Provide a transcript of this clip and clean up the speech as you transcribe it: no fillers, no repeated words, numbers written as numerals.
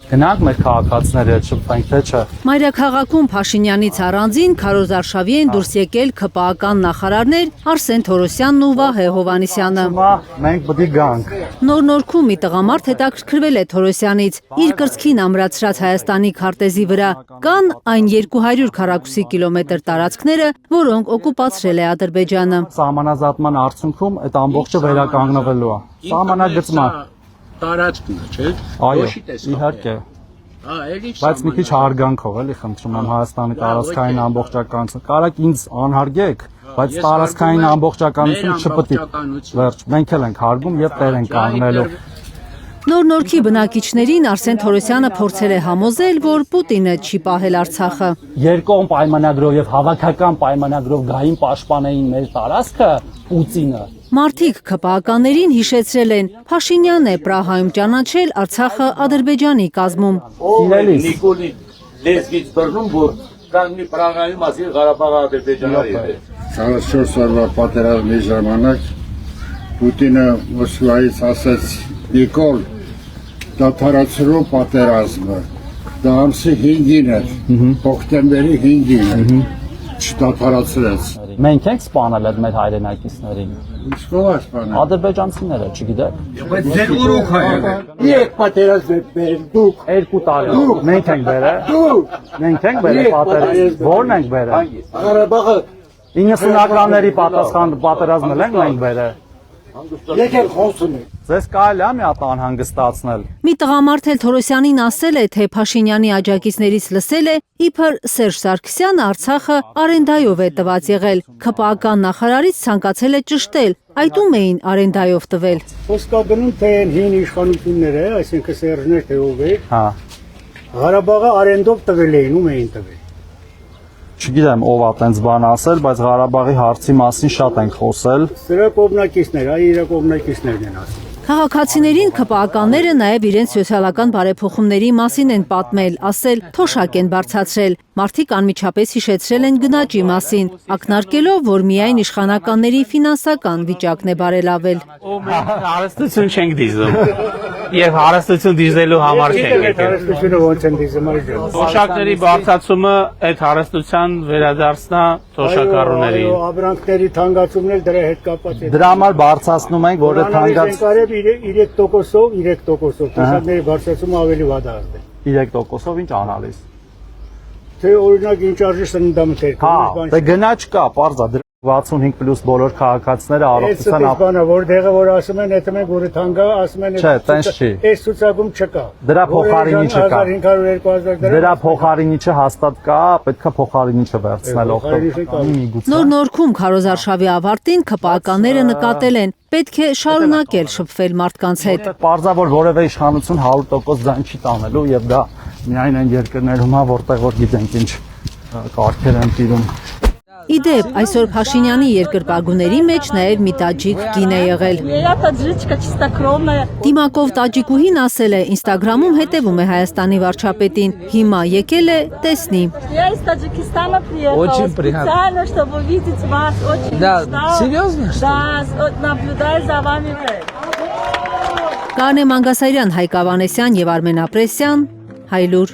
Գնանք մեր քաղաքացիների հետ շփվենք, թե չէ։ Մայրաքաղաքում Փաշինյանից առանձին Քարոզ Արշավի են դուրս եկել ԿՊԱ-ական նախարարներ Արսեն Թորոսյանն ու Վահե Հովհաննիսյանը։ Մենք պետք է գանք։ Նոր-նորքում մի տղամարդ հետաքրքրվել է Թորոսյանից, իր կրծքին ամրացրած Հայաստանի քարտեզի վրա կան այն 200 քառակուսի կիլոմետր տարածքները, որոնք օկուպացրել է Ադրբեջանը։ Սահմանազատման արդյունքում այդ ամբողջը վերականգնվելու է։ Սահմանագծման տարածքն է, չէ՞։ Այո, իհարկե։ Բայց մի քիչ հարգանքով էլի խնդրում եմ Հայաստանի տարածքային ամբողջականություն։ Կարակ ինձ անհարգեք, բայց տարածքային ամբողջականություն չպետք է։ Վերջ, մենք էլ ենք հարգում եւ տեր ենք կանգնելու։ Նոր-նորքի բնակիչներին Արսեն Թորոսյանը փորձել է համոզել, որ Պուտինը չի պահել Արցախը։ Երկկողմ պայմանագրով եւ հավաքական պայմանագրով գային պաշտպանեին մեր տարածքը Պուտինը։ Մարդիկ ԿՊԱ-ականներին հիշեցրել են, Փաշինյանն է Պրահայում ճանաչել Արցախը Ադրբեջանի կազմում։ Նիկոլի լեզվից բռնում, որ կանգնի Պրահայում, ասի Ղարաբաղը Ադրբեջանի է։ 44 օրվա պատերազմի ժամանակ Պուտինը Մոսկվայից ասաց. «Նիկոլ, դադարեցրու պատերազմը»։ Դա ամսի 5-ին էր, հոկտեմբերի 5-ին էր, չդադարեցրեց։ Մենք ենք սպանել այդ մեր հայրենակիցներին։ Իսկ ով է սպանել։ Ադրբեջանցիները, չգիտեք։ Բայց ձեր ուրոք է։ Եկ պատերազմ եք բերել դուք։ 2 տարի։ Մենք ենք բերել։ Դուք։ Մենք ենք բերել պատերազմ։ Որն ենք բերել։ Ղարաբաղը 90-ականների պատերազմն ենք մենք բերել։ եկել խոսում եք։ Ձեզ կարելի է մի հատ անհանգստացնել։ Մի տղամարդ էլ Թորոսյանին ասել է, թե Փաշինյանի աջակիցներից լսել է, իբր Սերժ Սարգսյանը Արցախը արենդայով է տված եղել։ ԿՊԱ-ական նախարարից ցանկացել է ճշտել, այդ ում էին արենդայով տվել։ Խոսքա գնում թե հին իշխանությունները, այսինքն Սերժներ թե ով է, Հա։ Ղարաբաղը արենդով տվել էին, ում էին տվել։ Չգիտեմ ով է տենց բան ասել, բայց Ղարաբաղի հարցի մասին շատ ենք խոսել։ Սրա կողմնակիցներ, այ իր կողմնակիցներն են ասում։ Քաղաքացիներին ԿՊԱ-ականները նաև իրենց սոցիալական բարեփոխումների մասին են պատմել, ասել, թոշակ են բարձրացրել։ Մարդիկ անմիջապես հիշեցրել են գնաճի մասին, ակնարկելով, որ միայն իշխանականների ֆինանսական վիճակն է բարելավել։ Հարստություն չենք դիզում։ Եվ հարստություն դիզելու համար չենք եկել։ Հարստությունը ոնց են դիզում այժմ։ Թոշակների բարձրացումը այդ հարստության վերադարձնա թոշակառուներին։ Ապրանքների թանկացումն էլ դրա հետ կապված է։ Դրա համար բարձրացնում ենք, որ այդ հանգած 3%-ով, 3%-ով թոշակների բարձրացումը ավելի վատ է եղել։ 3%-ով ինչ անալիս։ Թե օրինակ ինչ արժի սննդամթերքը։ Հա, դե գնաճ կա, պարզ է։ 65+ բոլոր քաղաքացիները առողջության բանը որտեղը որ ասում են, եթե մենք որը թանկա, ասում են Չէ, տենց չի։ այս ցուցակում չկա։ Դրա փոխարինիչը կա։ 1500-2000 դրամ։ Դրա փոխարինիչը հաստատ կա, պետքա փոխարինիչը վերցնել օգտագործել։ Նոր-նորքում Քարոզ Արշավի ավարտին ԿՊԱ-ականները նկատել են, պետք է շարունակել շփվել մարդկանց հետ։ Պարզավոր որևէ իշխանություն 100% ձայն չի տանելու եւ դա միայն այն երկրներում է, որտեղ որ գիտենք ինչ կարգեր են տիրում։ Իդեպ, այսօր Փաշինյանի երկրպագուների մեջ նաև մի տաջիկ կին է եղել։ Դիմակով տաջիկուհին ասել է, Ինստագրամում հետևում է Հայաստանի վարչապետին, հիմա եկել է տեսնի։ Очень приятно. чтобы увидеть вас. Очень Да, мечтала. серьезно, что ли? Да, наблюдаю за вами. Կանե Մանգասարյան, Հայկ Ավանեսյան եւ Արմեն Ապրեսյան, Հայլուր։